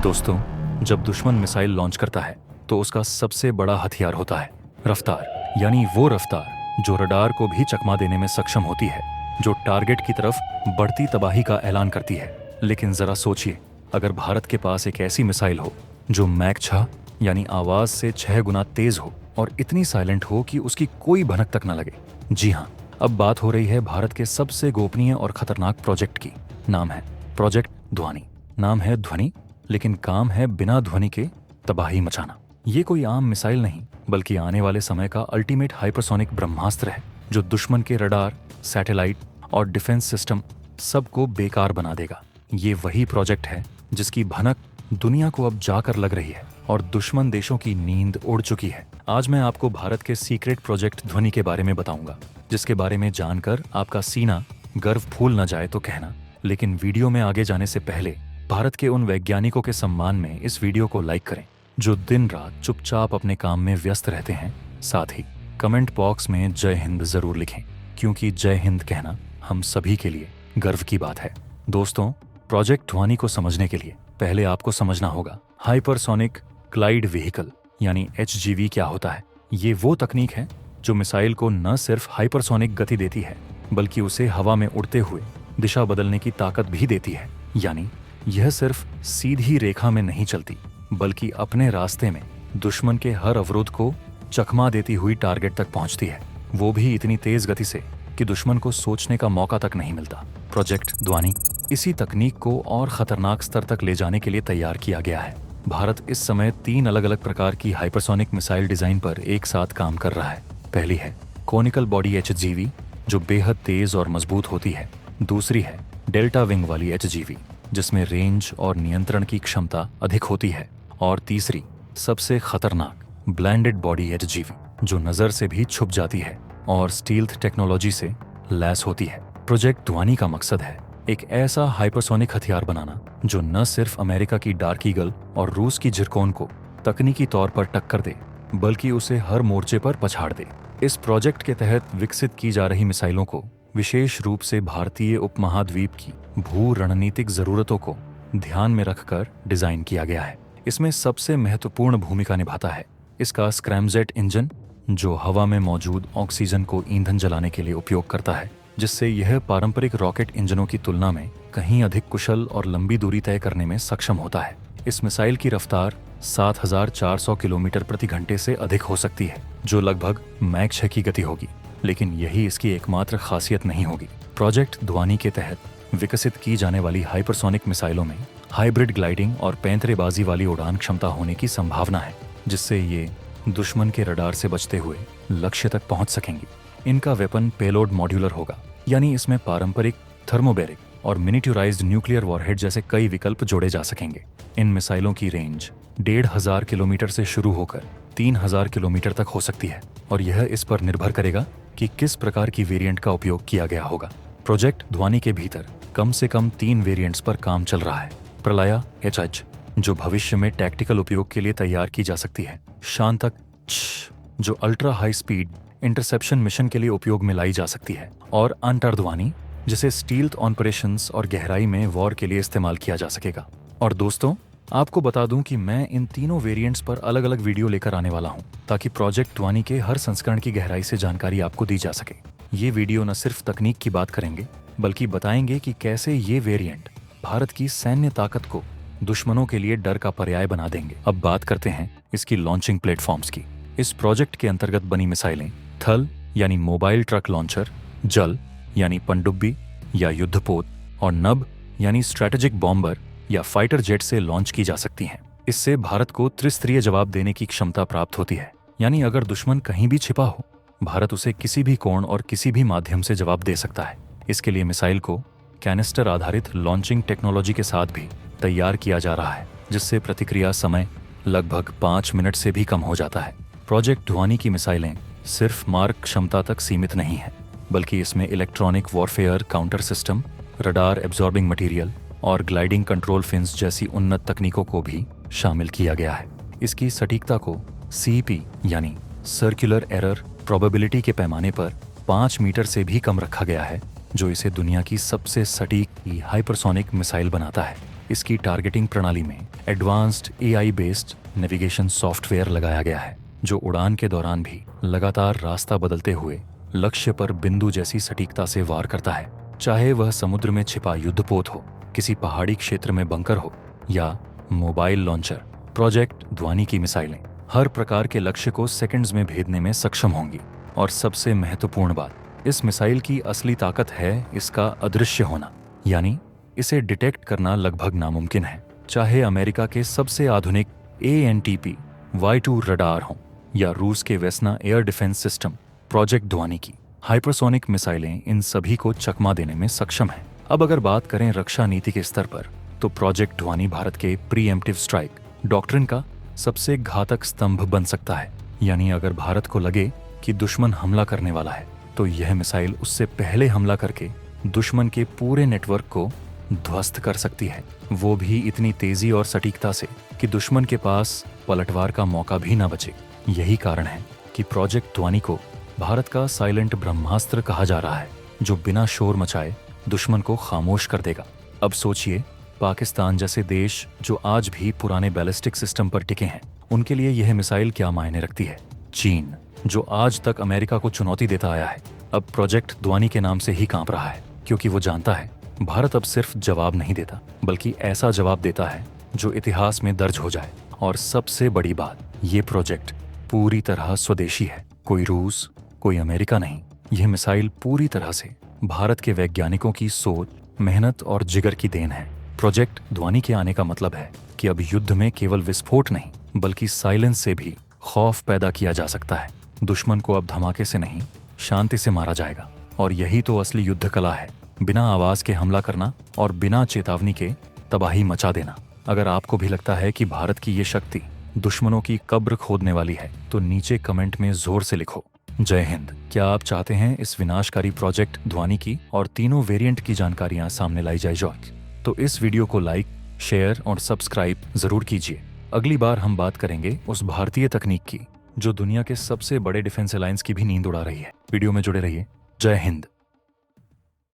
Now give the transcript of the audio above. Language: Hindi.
दोस्तों, जब दुश्मन मिसाइल लॉन्च करता है तो उसका सबसे बड़ा हथियार होता है रफ्तार। यानी वो रफ्तार जो रडार को भी चकमा देने में सक्षम होती है, जो टारगेट की तरफ बढ़ती तबाही का ऐलान करती है। लेकिन जरा सोचिए, अगर भारत के पास एक ऐसी मिसाइल हो जो मैक 6 यानी आवाज से 6 गुना तेज हो और इतनी साइलेंट हो कि उसकी कोई भनक तक न लगे। जी हाँ, अब बात हो रही है भारत के सबसे गोपनीय और खतरनाक प्रोजेक्ट की। नाम है प्रोजेक्ट ध्वनि। नाम है ध्वनि, लेकिन काम है बिना ध्वनि के तबाही मचाना। ये कोई आम मिसाइल नहीं, बल्कि आने वाले समय का अल्टीमेट हाइपरसोनिक ब्रह्मास्त्र है, जो दुश्मन के रडार, सैटेलाइट और डिफेंस सिस्टम सबको बेकार बना देगा। ये वही प्रोजेक्ट है जिसकी भनक दुनिया को अब जाकर लग रही है और दुश्मन देशों की नींद उड़ चुकी है। आज मैं आपको भारत के सीक्रेट प्रोजेक्ट ध्वनि के बारे में बताऊंगा, जिसके बारे में जानकर आपका सीना गर्व फूल न जाए तो कहना। लेकिन वीडियो में आगे जाने से पहले भारत के उन वैज्ञानिकों के सम्मान में इस वीडियो को लाइक करें जो दिन रात चुपचाप अपने काम में व्यस्त रहते हैं। साथ ही कमेंट बॉक्स में जय हिंद जरूर लिखें, क्योंकि जय हिंद कहना हम सभी के लिए गर्व की बात है। दोस्तों, प्रोजेक्ट ध्वनि को समझने के लिए पहले आपको समझना होगा हाइपरसोनिक ग्लाइड व्हीकल यानी HGV क्या होता है। ये वो तकनीक है जो मिसाइल को न सिर्फ हाइपरसोनिक गति देती है, बल्कि उसे हवा में उड़ते हुए दिशा बदलने की ताकत भी देती है। यानी यह सिर्फ सीधी रेखा में नहीं चलती, बल्कि अपने रास्ते में दुश्मन के हर अवरोध को चकमा देती हुई टारगेट तक पहुंचती है, वो भी इतनी तेज गति से कि दुश्मन को सोचने का मौका तक नहीं मिलता। प्रोजेक्ट ध्वनि इसी तकनीक को और खतरनाक स्तर तक ले जाने के लिए तैयार किया गया है। भारत इस समय 3 अलग अलग प्रकार की हाइपरसोनिक मिसाइल डिजाइन पर एक साथ काम कर रहा है। पहली है कोनिकल बॉडी HGV, जो बेहद तेज और मजबूत होती है। दूसरी है डेल्टा विंग वाली HGV, जिसमें रेंज और नियंत्रण की क्षमता अधिक होती है। और तीसरी सबसे खतरनाक ब्लेंडेड बॉडी HGV, जो नजर से भी छुप जाती है और स्टील्थ टेक्नोलॉजी से लैस होती है। प्रोजेक्ट ध्वनि का मकसद है एक ऐसा हाइपरसोनिक हथियार बनाना जो न सिर्फ अमेरिका की डार्क ईगल और रूस की झिरकोन को तकनीकी तौर पर टक्कर दे, बल्कि उसे हर मोर्चे पर पछाड़ दे। इस प्रोजेक्ट के तहत विकसित की जा रही मिसाइलों को विशेष रूप से भारतीय उपमहाद्वीप की भू रणनीतिक जरूरतों को ध्यान में रखकर डिजाइन किया गया है। इसमें सबसे महत्वपूर्ण भूमिका निभाता है इसका स्क्रैमजेट इंजन, जो हवा में मौजूद ऑक्सीजन को ईंधन जलाने के लिए उपयोग करता है, जिससे यह पारंपरिक रॉकेट इंजनों की तुलना में कहीं अधिक कुशल और लंबी दूरी तय करने में सक्षम होता है। इस मिसाइल की रफ्तार 7400 किलोमीटर प्रति घंटे से अधिक हो सकती है, जो लगभग मैक 6 की गति होगी। लेकिन यही इसकी एकमात्र खासियत नहीं होगी। प्रोजेक्ट ध्वनि के तहत विकसित की जाने वाली हाइपरसोनिक मिसाइलों में हाइब्रिड ग्लाइडिंग और पैंतरेबाजी वाली उड़ान क्षमता होने की संभावना है, जिससे ये दुश्मन के रडार से बचते हुए लक्ष्य तक पहुंच सकेंगी। इनका वेपन पेलोड मॉड्यूलर होगा, यानी इसमें पारंपरिक, थर्मोबैरिक और मिनिट्यूराइज्ड न्यूक्लियर वॉरहेड जैसे कई विकल्प जोड़े जा सकेंगे। इन मिसाइलों की रेंज 1500 किलोमीटर से शुरू होकर 3000 किलोमीटर तक हो सकती है, और यह इस पर निर्भर करेगा कि किस प्रकार की वेरिएंट का उपयोग किया गया होगा। प्रोजेक्ट ध्वनि के भीतर कम से कम 3 वेरिएंट्स पर काम चल रहा है। प्रलया HH, जो भविष्य में टैक्टिकल उपयोग के लिए तैयार की जा सकती है। शांतक छ, जो ultra high speed interception mission के लिए उपयोग में लाई जा सकती है। और अंतर्ध्वनि, जिसे स्टील्थ ऑपरेशंस और गहराई में वॉर के लिए इस्तेमाल किया जा सकेगा। और दोस्तों, आपको बता दूं कि मैं इन तीनों वेरिएंट्स पर अलग अलग वीडियो लेकर आने वाला हूं, ताकि प्रोजेक्ट ध्वनि के हर संस्करण की गहराई से जानकारी आपको दी जा सके। ये वीडियो न सिर्फ तकनीक की बात करेंगे, बल्कि बताएंगे कि कैसे ये वेरिएंट भारत की सैन्य ताकत को दुश्मनों के लिए डर का पर्याय बना देंगे। अब बात करते हैं इसकी लॉन्चिंग प्लेटफॉर्म्स की। इस प्रोजेक्ट के अंतर्गत बनी मिसाइलें थल यानी मोबाइल ट्रक लॉन्चर, जल यानी पनडुब्बी या युद्धपोत, और नभ यानी स्ट्रैटेजिक बॉम्बर या फाइटर जेट से लॉन्च की जा सकती हैं। इससे भारत को त्रिस्तरीय जवाब देने की क्षमता प्राप्त होती है। यानी अगर दुश्मन कहीं भी छिपा हो, भारत उसे किसी भी कोण और किसी भी माध्यम से जवाब दे सकता है। इसके लिए मिसाइल को कैनिस्टर आधारित लॉन्चिंग टेक्नोलॉजी के साथ भी तैयार किया जा रहा है, जिससे प्रतिक्रिया समय लगभग 5 मिनट से भी कम हो जाता है। प्रोजेक्ट ध्वनि की मिसाइलें सिर्फ मारक क्षमता तक सीमित नहीं है, बल्कि इसमें electronic warfare counter system, radar absorbing material और ग्लाइडिंग कंट्रोल फिन्स जैसी उन्नत तकनीकों को भी शामिल किया गया है। इसकी सटीकता को CP यानी सर्कुलर एरर प्रोबेबिलिटी के पैमाने पर 5 मीटर से भी कम रखा गया है, जो इसे दुनिया की सबसे सटीक हाइपरसोनिक मिसाइल बनाता है। इसकी टारगेटिंग प्रणाली में advanced AI based navigation software लगाया गया है, जो उड़ान के दौरान भी लगातार रास्ता बदलते हुए लक्ष्य पर बिंदु जैसी सटीकता से वार करता है। चाहे वह समुद्र में छिपा युद्धपोत हो, किसी पहाड़ी क्षेत्र में बंकर हो या मोबाइल लॉन्चर, प्रोजेक्ट ध्वनि की मिसाइलें हर प्रकार के लक्ष्य को सेकंड्स में भेदने में सक्षम होंगी। और सबसे महत्वपूर्ण बात, इस मिसाइल की असली ताकत है इसका अदृश्य होना, यानी इसे डिटेक्ट करना लगभग नामुमकिन है। चाहे अमेरिका के सबसे आधुनिक ANTP Y2 रडार हों या रूस के वेस्ना एयर डिफेंस सिस्टम, प्रोजेक्ट ध्वनि की हाइपरसोनिक मिसाइलें इन सभी को चकमा देने में सक्षम हैं। अब अगर बात करें रक्षा नीति के स्तर पर, तो प्रोजेक्ट ध्वनि भारत के प्रीएम्प्टिव स्ट्राइक डॉक्ट्रिन का सबसे घातक स्तंभ बन सकता है। यानी अगर भारत को लगे कि दुश्मन हमला करने वाला है, तो यह मिसाइल उससे पहले हमला करके दुश्मन के पूरे नेटवर्क को ध्वस्त कर सकती है, वो भी इतनी तेजी और सटीकता से कि दुश्मन के पास पलटवार का मौका भी ना बचे। यही कारण है कि प्रोजेक्ट ध्वनि को भारत का साइलेंट ब्रह्मास्त्र कहा जा रहा है, जो बिना शोर मचाए दुश्मन को खामोश कर देगा। अब सोचिए, पाकिस्तान जैसे देश जो आज भी पुराने बैलिस्टिक सिस्टम पर टिके हैं, उनके लिए यह मिसाइल क्या मायने रखती है। चीन, जो आज तक अमेरिका को चुनौती देता आया है, अब प्रोजेक्ट ध्वनि के नाम से ही कांप रहा है, क्योंकि वो जानता है भारत अब सिर्फ जवाब नहीं देता, बल्कि ऐसा जवाब देता है जो इतिहास में दर्ज हो जाए। और सबसे बड़ी बात, ये प्रोजेक्ट पूरी तरह स्वदेशी है, कोई रूस, कोई अमेरिका नहीं। यह मिसाइल पूरी तरह से भारत के वैज्ञानिकों की सोच, मेहनत और जिगर की देन है। प्रोजेक्ट ध्वनि के आने का मतलब है कि अब युद्ध में केवल विस्फोट नहीं, बल्कि साइलेंस से भी खौफ पैदा किया जा सकता है। दुश्मन को अब धमाके से नहीं, शांति से मारा जाएगा। और यही तो असली युद्ध कला है, बिना आवाज के हमला करना और बिना चेतावनी के तबाही मचा देना। अगर आपको भी लगता है कि भारत की ये शक्ति दुश्मनों की कब्र खोदने वाली है, तो नीचे कमेंट में जोर से लिखो, जय हिंद। क्या आप चाहते हैं इस विनाशकारी प्रोजेक्ट ध्वनि की और तीनों वेरिएंट की जानकारियां सामने लाई जाए? तो इस वीडियो को लाइक, शेयर और सब्सक्राइब जरूर कीजिए। अगली बार हम बात करेंगे उस भारतीय तकनीक की जो दुनिया के सबसे बड़े डिफेंस अलायंस की भी नींद उड़ा रही है। वीडियो में जुड़े रहिए। जय हिंद।